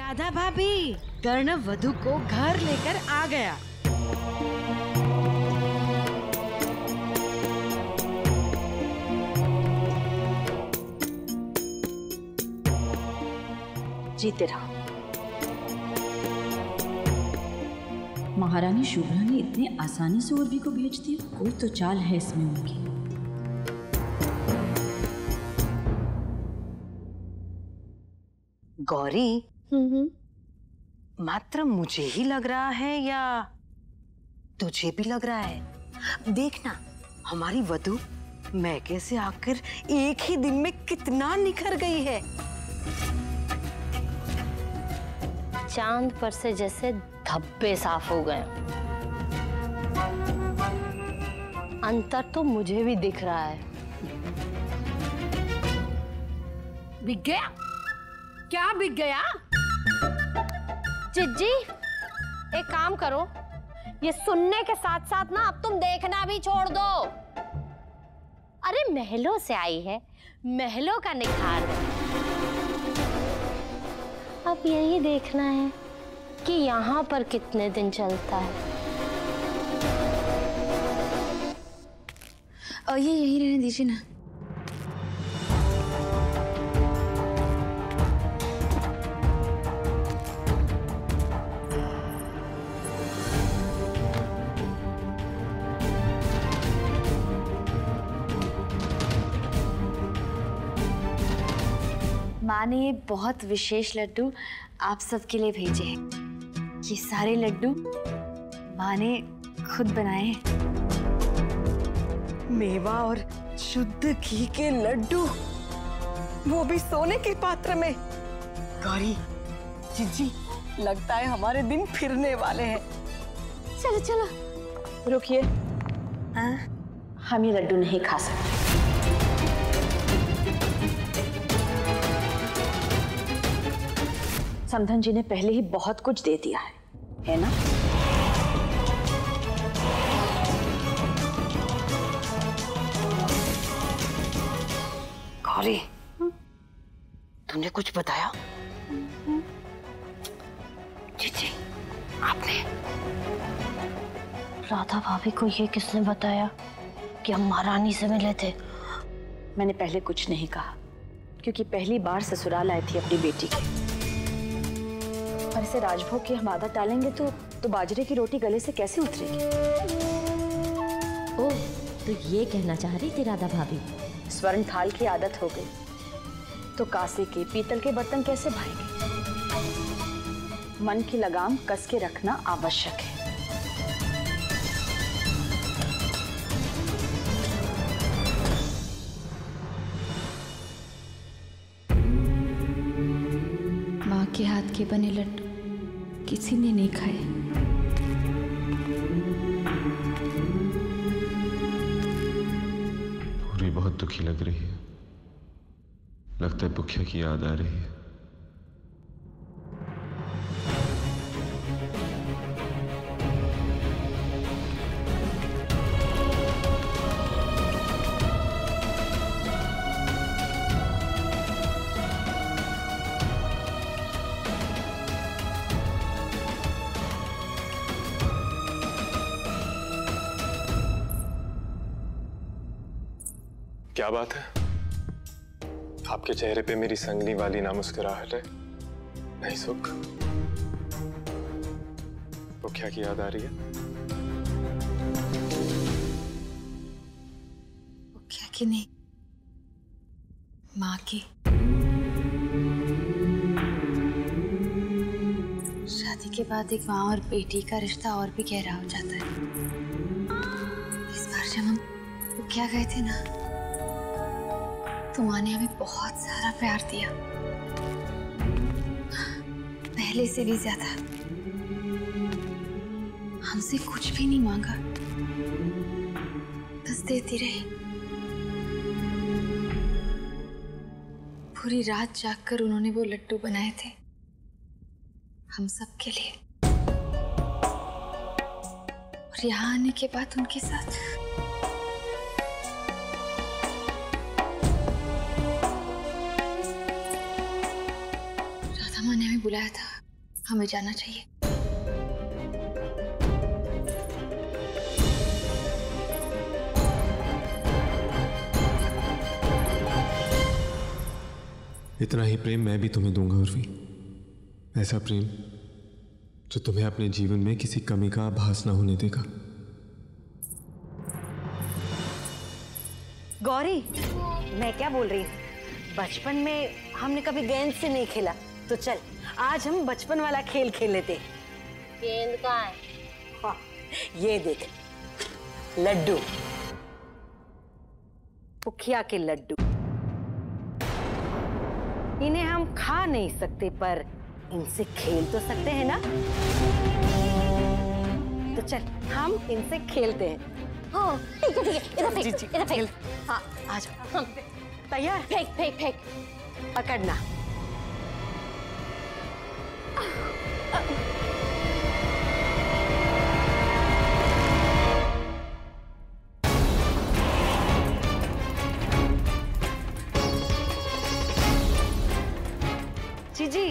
राधा भाभी, कर्ण वधु को घर लेकर आ गया। जीते रहो। महारानी शुभ्रा ने इतने आसानी से उर्वी को भेज दिया, कोई तो चाल है इसमें उनकी। गौरी, मात्र मुझे ही लग रहा है या तुझे भी लग रहा है? देखना, हमारी वधु मैके से आकर एक ही दिन में कितना निखर गई है। चांद पर से जैसे धब्बे साफ हो गए। अंतर तो मुझे भी दिख रहा है। बिक गया? क्या बिक गया? जिज्जी, एक काम करो, ये सुनने के साथ साथ ना अब तुम देखना भी छोड़ दो। अरे महलों से आई है, महलों का निखार है। अब यही देखना है कि यहाँ पर कितने दिन चलता है। ये यही रहने दीजिए ना। माँ ने ये बहुत विशेष लड्डू आप सबके लिए भेजे हैं। ये सारे लड्डू माँ ने खुद बनाए हैं। मेवा और शुद्ध घी के लड्डू, वो भी सोने के पात्र में। गौरी, जीजी, लगता है हमारे दिन फिरने वाले हैं। चलो चलो, रुकिए। हम ये लड्डू नहीं खा सकते। समधन जी ने पहले ही बहुत कुछ दे दिया है ना? गौरी, तुमने कुछ बताया? जीजी, आपने? राधा भाभी को ये किसने बताया कि हम महारानी से मिले थे? मैंने पहले कुछ नहीं कहा, क्योंकि पहली बार ससुराल आई थी अपनी बेटी की। और इसे राजभोग की हम आदत डालेंगे तो बाजरे की रोटी गले से कैसे उतरेगी? ओह, तो ये कहना चाह रही थी राधा भाभी, स्वर्ण थाल की आदत हो गई तो कांसे के पीतल के बर्तन कैसे भाएंगे? मन की लगाम कस के रखना आवश्यक है। माँ के हाथ के बने लड्डू किसी ने नहीं खाए। पूरी बहुत दुखी लग रही है। लगता है पुखिया की याद आ रही है। क्या बात है? आपके चेहरे पे मेरी संगनी वाली नामुस्कुराहट है, नहीं सुख? वो क्या की याद आ रही है? वो क्या कि नहीं, माँ की। शादी के बाद एक माँ और बेटी का रिश्ता और भी गहरा हो जाता है। इस बार जब हम वो क्या गए थे ना, तो माँ ने हमें बहुत सारा प्यार दिया, पहले से भी ज्यादा। हमसे कुछ भी नहीं मांगा, बस देती रही। पूरी रात जागकर उन्होंने वो लड्डू बनाए थे हम सब के लिए। और यहाँ आने के बाद उनके साथ माँ ने हमें बुलाया था, हमें जाना चाहिए। इतना ही प्रेम मैं भी तुम्हें दूंगा उर्वी। ऐसा प्रेम जो तुम्हें अपने जीवन में किसी कमी का आभास ना होने देगा। गौरी, मैं क्या बोल रही हूँ, बचपन में हमने कभी गेंद से नहीं खेला, तो चल आज हम बचपन वाला खेल खेल लेते। गेंद कहाँ है? हाँ, ये देख, लड्डू, पुखिया के लड्डू। इन्हें हम खा नहीं सकते पर इनसे खेल तो सकते हैं ना। तो चल हम इनसे खेलते हैं। हाँ ठीक है, इधर फेंक, इधर फेंक। हाँ आ जाओ। तैयार? फेंक फेंक फेंक। पकड़ना। जीजी,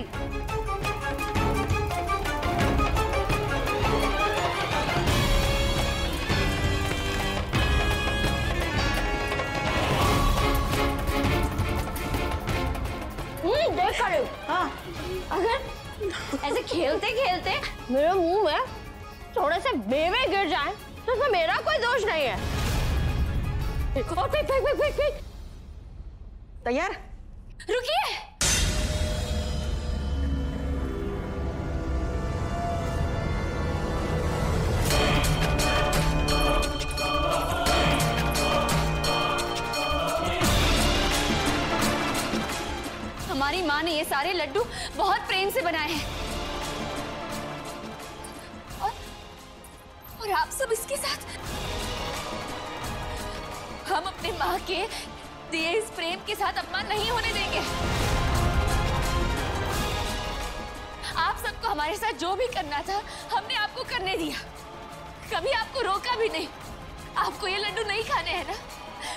देख कर हाँ, अगर ऐसे खेलते खेलते मेरे मुंह में थोड़े से मेवे गिर जाए तो इसमें मेरा कोई दोष नहीं है। और फेंक फेंक फेंक फेंक फेंक। तैयार? रुकिए, हमारी माँ ने ये सारे लड्डू बहुत प्रेम से बनाए हैं और आप सब इसके साथ। हम अपने माँ के दिए इस प्रेम के साथ अपमान नहीं होने देंगे। आप सबको हमारे साथ जो भी करना था हमने आपको करने दिया, कभी आपको रोका भी नहीं। आपको ये लड्डू नहीं खाने हैं ना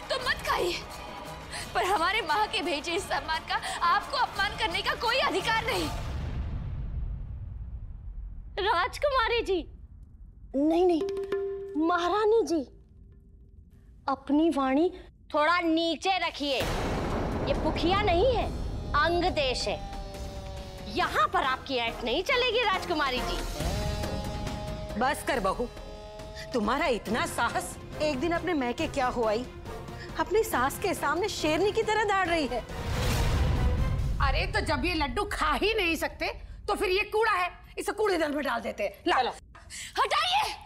तो मत खाइए, पर हमारे माँ के भेजे इस सम्मान का आपको अपमान करने का कोई अधिकार नहीं। राजकुमारी जी, नहीं नहीं, महारानी जी, अपनी वाणी थोड़ा नीचे रखिए। ये पुखिया नहीं है, अंग देश है। यहाँ पर आपकी ऐट नहीं चलेगी राजकुमारी जी। बस कर बहू, तुम्हारा इतना साहस। एक दिन अपने मैके क्या हुआ ही, अपनी सास के सामने शेरनी की तरह दौड़ रही है। अरे तो जब ये लड्डू खा ही नहीं सकते तो फिर ये कूड़ा है, इसे कूड़ेदान में डाल देते हैं। ला लो, हटाइए।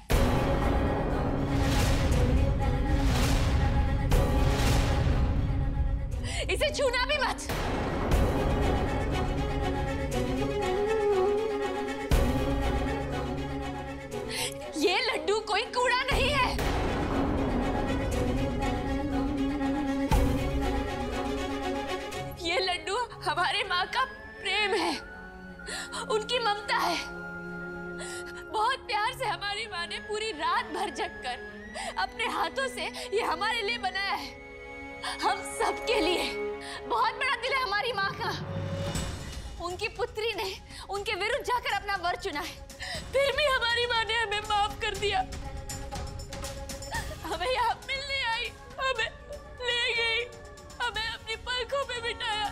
इसे छूना भी मत। ये लड्डू कोई कूड़ा नहीं है। ये लड्डू हमारे माँ का प्रेम है, उनकी ममता है। बहुत प्यार से हमारी माँ ने पूरी रात भर जगकर अपने हाथों से ये हमारे लिए बनाया है, हम सबके लिए। बहुत बड़ा दिल है हमारी माँ का। उनकी पुत्री ने उनके विरुद्ध जाकर अपना वर चुना है, फिर भी हमारी माँ ने हमें माफ कर दिया। हमें यहाँ मिलने आई, हमें ले गई, हमें अपनी पलकों पे बिठाया।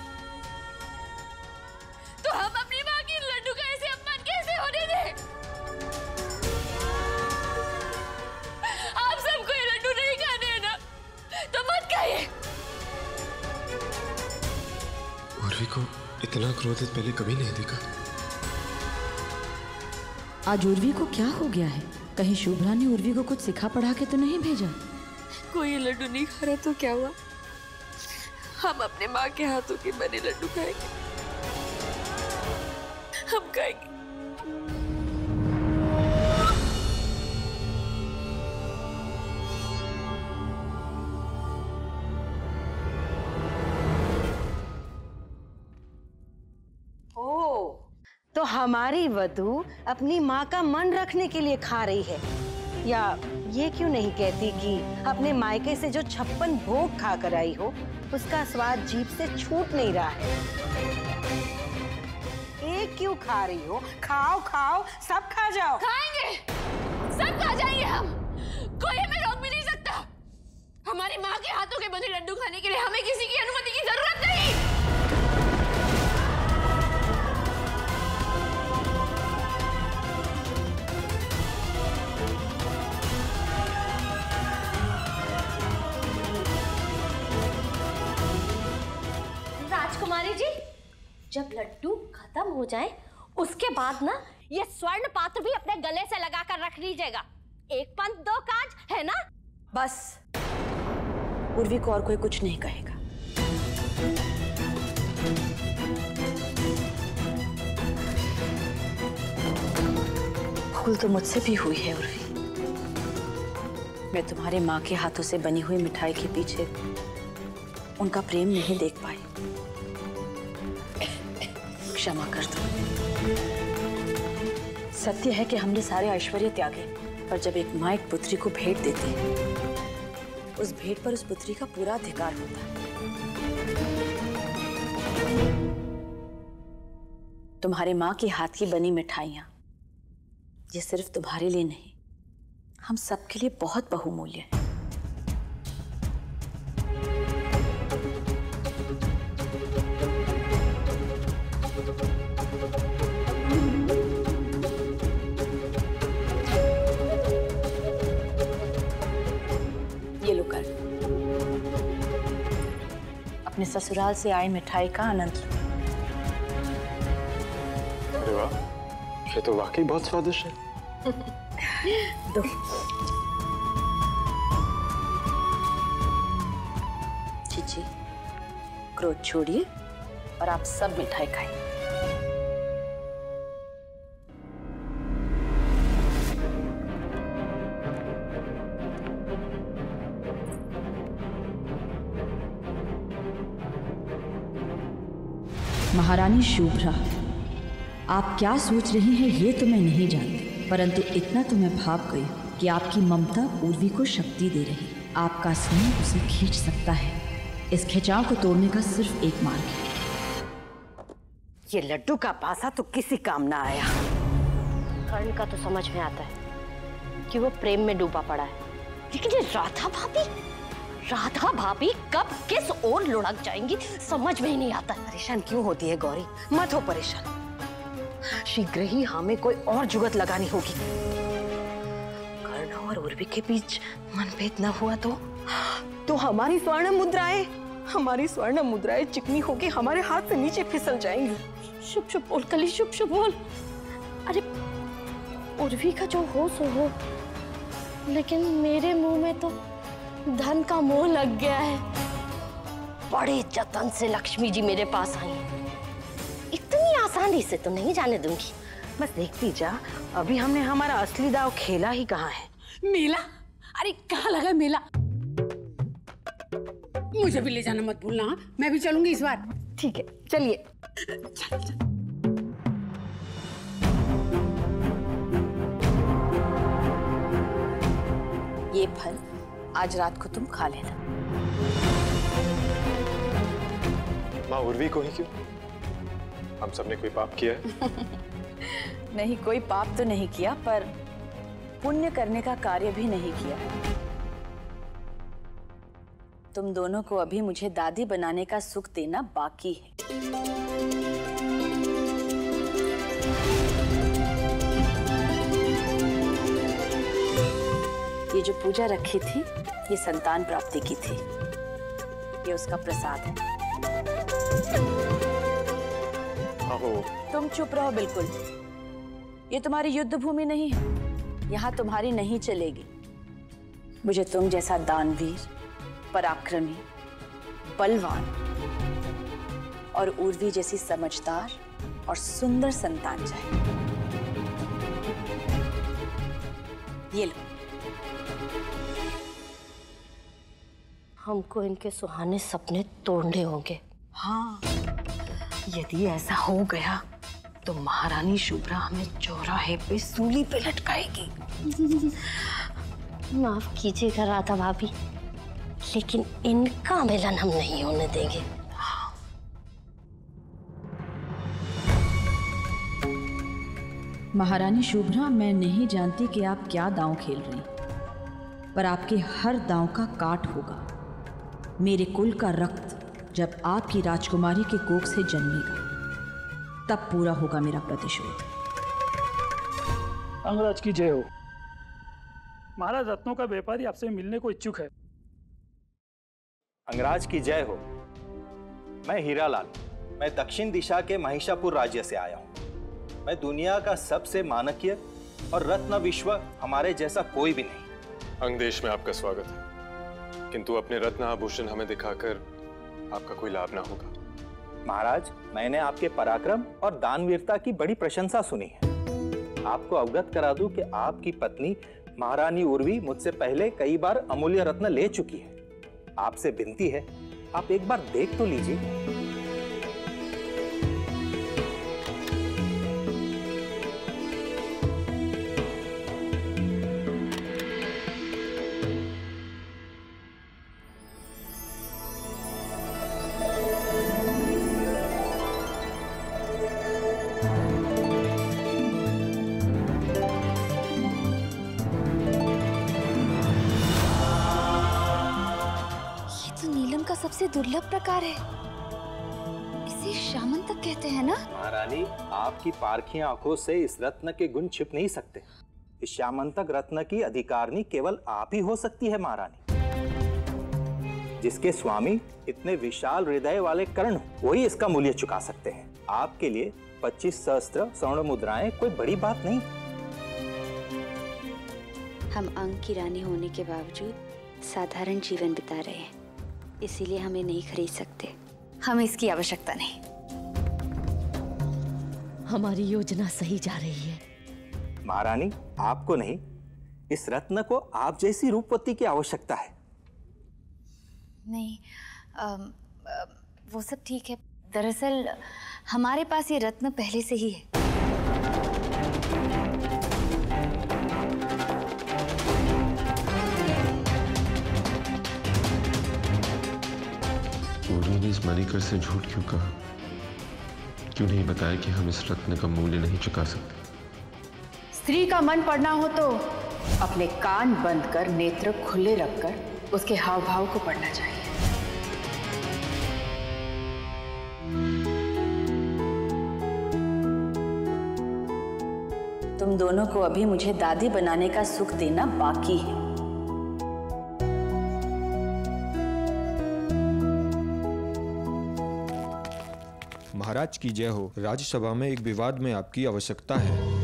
तो हम अपनी माँ की लड्डू का ऐसे अपमान कैसे होने दें? आप सबको ये लड्डू नहीं खाने हैं ना, तो मत खाइए। उर्वी को इतना क्रोधित पहले कभी नहीं देखा। आज उर्वी को क्या हो गया है? कहीं शुभ्रा ने उर्वी को कुछ सिखा पढ़ा के तो नहीं भेजा? कोई ये लड्डू नहीं खा रहा तो क्या हुआ? हम अपने माँ के हाथों के बने लड्डू खाएंगे, हम खाएंगे। तो हमारी वधू अपनी माँ का मन रखने के लिए खा रही है, या ये क्यों नहीं कहती कि अपने मायके से जो 56 भोग खा कर आई हो उसका स्वाद जीभ से छूट नहीं रहा है। एक क्यों खा रही हो? खाओ खाओ, सब खा जाओ। खाएंगे, सब खा जाएंगे हम। कोई हमें रोक भी नहीं सकता। हमारी माँ के हाथों के बने लड्डू खाने के लिए हमें किसी की अनुमति की जरूरत नहीं। राजकुमारी जी, जब लड्डू खत्म हो जाए उसके बाद ना ये स्वर्ण पात्र भी अपने गले से लगाकर रख लीजिएगा। एक पंथ दो काज, है ना? बस, उर्वी को और कोई कुछ नहीं कहेगा। भूल तो मुझसे भी हुई है उर्वी। मैं तुम्हारे माँ के हाथों से बनी हुई मिठाई के पीछे उनका प्रेम नहीं देख पाई। क्षमा कर दो। सत्य है कि हमने सारे ऐश्वर्य त्यागे, पर जब एक माँ एक पुत्री को भेंट देती है, उस भेंट पर उस पुत्री का पूरा अधिकार होता है। तुम्हारे माँ के हाथ की बनी मिठाइयां ये सिर्फ तुम्हारे लिए नहीं, हम सबके लिए बहुत बहुमूल्य है। ये लो कर, अपने ससुराल से आई मिठाई का आनंद लो। अरे वाह, ये तो वाकई बहुत स्वादिष्ट है। दो। जी, क्रोध छोड़िए और आप सब मिठाई खाइए। महारानी शुभ्रा, आप क्या सोच रही हैं ये तो मैं नहीं जानती, परंतु इतना तो मैं भाप गई कि आपकी ममता उर्वी को शक्ति दे रही। आपका स्नेह उसे खींच सकता है। इस खिंचाव को तोड़ने का सिर्फ एक मार्ग है। ये लड्डू का पासा तो किसी काम ना आया। कर्ण का तो समझ में आता है कि वो प्रेम में डूबा पड़ा है, लेकिन ये राधा भाभी कब किस ओर लुढ़क जाएंगी समझ में ही नहीं आता। परेशान क्यों होती है गौरी? मत हो परेशान, शीघ्र ही हमें कोई और जुगत लगानी होगी। कर्ण और उर्वी के बीच मनभेद न हुआ तो हमारी स्वर्ण मुद्राएं चिकनी होके हमारे हाथ से नीचे फिसल जाएंगी। शुभ शुभ बोल कली, शुभ शुभ बोल। अरे उर्वी का जो हो सो हो, लेकिन मेरे मुंह में तो धन का मोह लग गया है। बड़े जतन से लक्ष्मी जी मेरे पास आई। इतनी आसानी से तो नहीं जाने दूंगी। बस देखती जा, अभी हमने हमारा असली दाव खेला ही कहाँ है। मेला? अरे कहाँ लगा मेला? मुझे भी ले जाना मत भूलना। हाँ, मैं भी चलूंगी इस बार। ठीक है, चलिए। ये फल आज रात को तुम खा लेना। माँ उर्वी को ही क्यों? हम सबने कोई पाप किया है? नहीं, कोई पाप तो नहीं किया, पर पुण्य करने का कार्य भी नहीं किया। तुम दोनों को अभी मुझे दादी बनाने का सुख देना बाकी है। ये जो पूजा रखी थी, ये संतान प्राप्ति की थी। ये उसका प्रसाद है। तुम चुप रहो बिल्कुल। ये तुम्हारी युद्ध भूमि नहीं है, यहाँ तुम्हारी नहीं चलेगी। मुझे तुम जैसा दानवीर, पराक्रमी, बलवान और उर्वी जैसी समझदार और सुंदर संतान चाहिए। ये लो। हमको इनके सुहाने सपने तोड़ने होंगे। हाँ, यदि ऐसा हो गया तो महारानी शुभ्रा हमें चौराहे पे सूली पे लटकाएगी। माफ कीजिएगा राधा भाभी, लेकिन इनका मिलन हम नहीं होने देंगे। महारानी शुभ्रा, मैं नहीं जानती कि आप क्या दांव खेल रही, पर आपके हर दांव का काट होगा। मेरे कुल का रक्त जब आपकी राजकुमारी के कोख से जन्मेगा तब पूरा होगा मेरा प्रतिशोध। अंगराज की जय हो। महाराज रत्नों का व्यापारी आपसे मिलने को इच्छुक है। अंगराज की जय हो। मैं हीरालाल, मैं दक्षिण दिशा के महिषापुर राज्य से आया हूँ। मैं दुनिया का सबसे मानकीय और रत्न विश्व हमारे जैसा कोई भी नहीं। अंगदेश में आपका स्वागत है, किंतु अपने रत्न आभूषण हमें दिखाकर आपका कोई लाभ ना होगा। महाराज, मैंने आपके पराक्रम और दानवीरता की बड़ी प्रशंसा सुनी है। आपको अवगत करा दूं कि आपकी पत्नी महारानी उर्वी मुझसे पहले कई बार अमूल्य रत्न ले चुकी है। आपसे विनती है, आप एक बार देख तो लीजिए। सबसे दुर्लभ प्रकार है, इसे श्यामंतक कहते हैं ना? महारानी, आपकी पारखी आंखों से इस रत्न के गुण छिप नहीं सकते। इस श्यामंतक रत्न की अधिकारिणी केवल आप ही हो सकती है महारानी। जिसके स्वामी इतने विशाल हृदय वाले कर्ण, वही इसका मूल्य चुका सकते हैं। आपके लिए 25 सहस्त्र स्वर्ण मुद्राएं कोई बड़ी बात नहीं। हम अंग की रानी होने के बावजूद साधारण जीवन बिता रहे हैं, इसीलिए हमें नहीं खरीद सकते। हमें इसकी आवश्यकता नहीं। हमारी योजना सही जा रही है। महारानी, आपको नहीं, इस रत्न को आप जैसी रूपवती की आवश्यकता है। नहीं, वो सब ठीक है। दरअसल हमारे पास ये रत्न पहले से ही है। उर्वी ने इस मणिकर से झूठ क्यों कहा? क्यों नहीं बताया कि हम इस रत्न का मूल्य नहीं चुका सकते? स्त्री का मन पढ़ना हो तो अपने कान बंद कर नेत्र खुले रखकर उसके हाव भाव को पढ़ना चाहिए। तुम दोनों को अभी मुझे दादी बनाने का सुख देना बाकी है। महाराज की जय हो। राज्यसभा में एक विवाद में आपकी आवश्यकता है।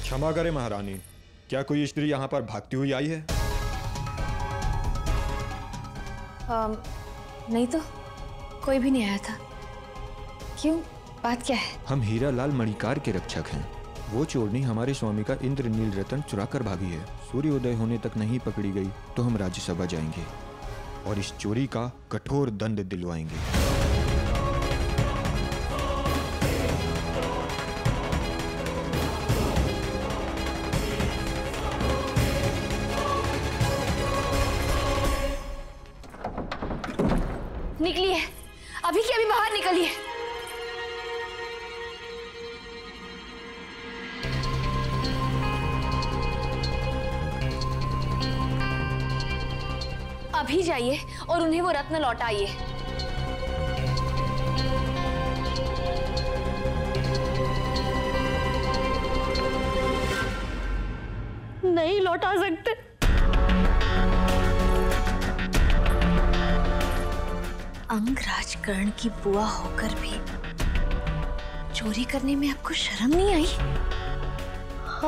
क्षमा करें महारानी, क्या कोई स्त्री यहाँ पर भागती हुई आई है? नहीं तो कोई भी नहीं आया था। क्यों, बात क्या है? हम हीरालाल मणिकार के रक्षक हैं। वो चोरनी हमारे स्वामी का इंद्रनील रतन चुरा कर भागी है। सूर्योदय होने तक नहीं पकड़ी गई तो हम राज्यसभा जाएंगे और इस चोरी का कठोर दंड दिलवाएंगे। निकली है, अभी की अभी बाहर निकली है। अभी जाइए और उन्हें वो रत्न लौटाइए। नहीं लौटा सकते। अंगराज कर्ण की बुआ होकर भी चोरी करने में आपको शर्म नहीं आई?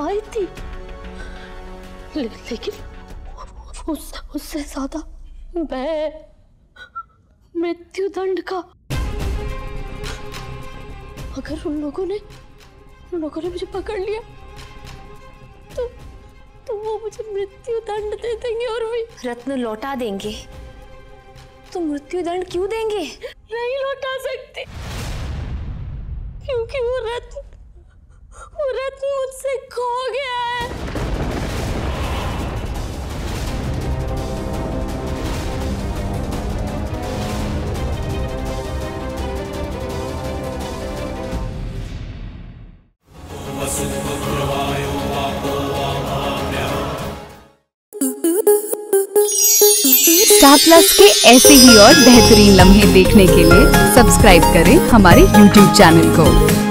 आई थी, लेकिन उससे ज्यादा मैं मृत्युदंड का। अगर उन लोगों ने मुझे पकड़ लिया मुझे मृत्यु दंड दे देंगे और भी रत्न लौटा देंगे तो मृत्यु दंड क्यों देंगे? नहीं लौटा सकती, क्योंकि वो रत्न मुझसे खो गया है। स्टार प्लस के ऐसे ही और बेहतरीन लम्हे देखने के लिए सब्सक्राइब करें हमारे YouTube चैनल को।